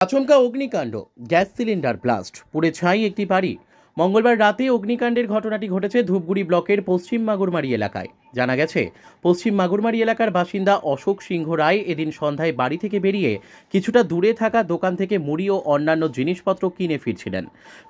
আচমকা অগ্নিকাণ্ড, gas cylinder blast, পুড়ে ছাই একটি বাড়ি। মঙ্গলবার রাতে অগ্নিকাণ্ডের ঘটনাটি ঘটেছে ধূপগুড়ি ব্লকের পশ্চিম মাগুরমারি এলাকায়। জানা গেছে, পশ্চিম মাগুরমারি এলাকার বাসিন্দা অশোক সিংহ রায় এদিন সন্ধ্যায় বাড়ি থেকে বেরিয়ে কিছুটা দূরে থাকা দোকান থেকে মুড়ি ও অন্যান্য জিনিসপত্র কিনে ফিরছিলেন।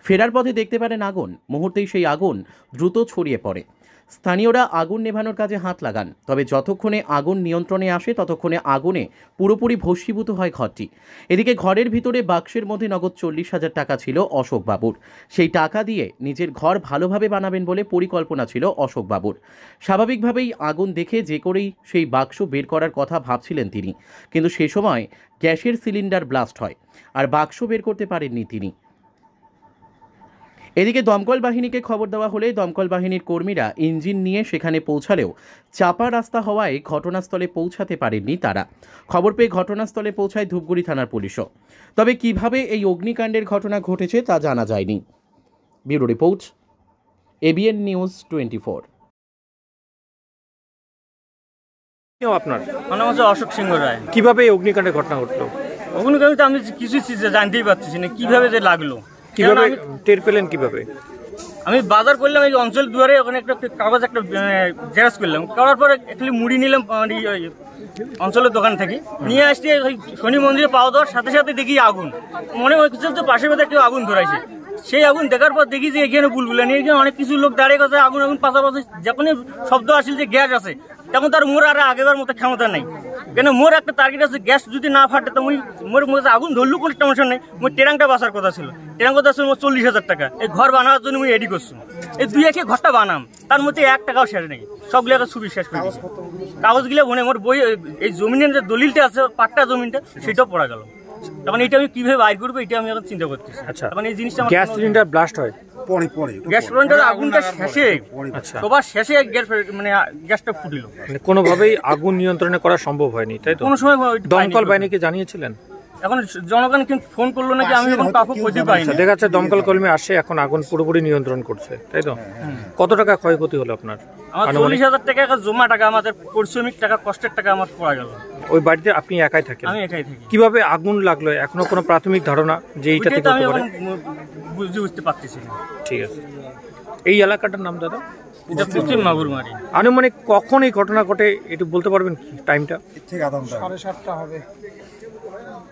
ফেরার পথে দেখতে পারেন আগুন। মুহূর্তেই সেই আগুন দ্রুত ছড়িয়ে পড়ে। স্থানীয়রা আগুন নেভানোর কাজে হাত লাগান, তবে যতক্ষণে আগুন নিয়ন্ত্রণে আসে ততক্ষণে আগুনে পুরোপুরি ভস্মীভূত হয় ঘরটি। এদিকে ঘরের ভিতরে বাক্সের মধ্যে নগদ 40,000 টাকা ছিল অশোক বাবুর। সেই টাকা দিয়ে নিজের ঘর ভালোভাবে বানাবেন বলে পরিকল্পনা ছিল অশোক বাবুর। স্বাভাবিকভাবেই আগুন দেখে যে করেই সেই বাক্স বের করার কথা ভাবছিলেন তিনি, কিন্তু সে সময় গ্যাসের সিলিন্ডার ব্লাস্ট হয় আর বাক্স বের করতে পারেননি তিনি। এদিকে দমকল বাহিনীকে খবর দেওয়া হলে দমকল বাহিনীর কর্মীরা ইঞ্জিন নিয়ে সেখানে পৌঁছালেও চাপা রাস্তা হওয়ায় ঘটনাস্থলে পৌঁছাতে পারেননি তারা। খবর পেয়ে ঘটনাস্থলে পৌঁছায় ধূপগুড়ি থানার পুলিশও। তবে কিভাবে এই অগ্নিকাণ্ডের ঘটনা ঘটেছে তা জানা যায়নি। Bureau report, ABN news 24। আপনার নাম হচ্ছে অশোক সিংহ রায়। কিভাবে এই অগ্নিকাণ্ডের ঘটনা ঘটলো? অগ্নিকাণ্ড তো আমি কিছু জানতেই পারতেছি না কিভাবে যে লাগলো, কিভাবে টের পেলেন? কিভাবে আমি বাজার করলাম এই অঞ্চল দুয়ারে, ওখানে একটা কাগজ একটা জেরক্স করলাম, করার পরে একটু মুড়ি নিলাম অঞ্চলের দোকান থেকে, নিয়ে আসতে ওই শনি মন্দিরে পাওয়া দেওয়ার সাথে সাথে দেখি আগুন। মনে হচ্ছে তো পাশের মধ্যে একটু আগুন ধরাইছে। সেই আগুন দেখার পর দেখি যে এখানে বুলবুলা নিয়ে এখানে অনেক কিছু লোক দাঁড়িয়ে গেছে। আগুন আগুন পাশাপাশি যখনই শব্দ আসছিল যে গ্যাস আছে, তখন তার মোর আর আগেবার মতো ক্ষমতা নেই। কেন মোর একটা টার্গেট আছে, গ্যাস যদি না ফাটে তো মোর আগুন ধরলেও কোনো টেনশন নেই। মোর ট্যাঙ্কটা বাঁচার কথা ছিল, ট্যাঙ্ক কথা ছিল মোর 40,000 টাকা। এই ঘর বানানোর জন্য আমি রেডি করছি। এই 2-1 ঘরটা বানাম, তার মধ্যে 1 টাকাও শেষ নেই। সবগুলো একটা ছবি শেষ করে দিচ্ছি। কাগজগুলো মনে মোর বই, এই জমিনের যে দলিলটা আছে পাট্টা জমিনটা, সেটাও পড়া গেল। তখন এটা আমি কিভাবে বাইর করবো এটা আমি এখন চিন্তা করতেছি। আচ্ছা, তখন এই জিনিসটা গ্যাস সিলিন্ডার ব্লাস্ট হয় গ্যাস সিলিন্ডার আগুনটা শেষে, সবার শেষে মানে গ্যাসটা ফুটিল। মানে কোনোভাবেই আগুন নিয়ন্ত্রণে করা সম্ভব হয়নি, তাই তো? কোনো সময় দমকল বাহিনীকে জানিয়েছিলেন? এখন জনগণ কিন্তু ফোন করলো নাকি, আমি এখন কাউকে খুঁজে পাইনি। দেখা যাচ্ছে দমকল কর্মী আসে, এখন আগুন পুরোপুরি নিয়ন্ত্রণ করছে, তাই তো? কত টাকা ক্ষয়ক্ষতি হলো আপনার? আমার 40,000 টাকা জমা টাকা, আমাদের পরিশ্রমিক টাকা, কষ্টের টাকা আমার পড়া গেল। ওই বাড়িতে আপনি একাই থাকেন? আমি একাই থাকি। কিভাবে আগুন লাগলো এখনো কোনো প্রাথমিক ধারণা যে এইটা থেকে হতে পারে? বুঝতে পারতেছি না। ঠিক আছে, এই এলাকাটার নাম দাদা? এটা পশ্চিম মাগুরমারি। আনুমানিক কখন এই ঘটনা ঘটে একটু বলতে পারবেন কি টাইমটা? ঠিক 7:30 হবে।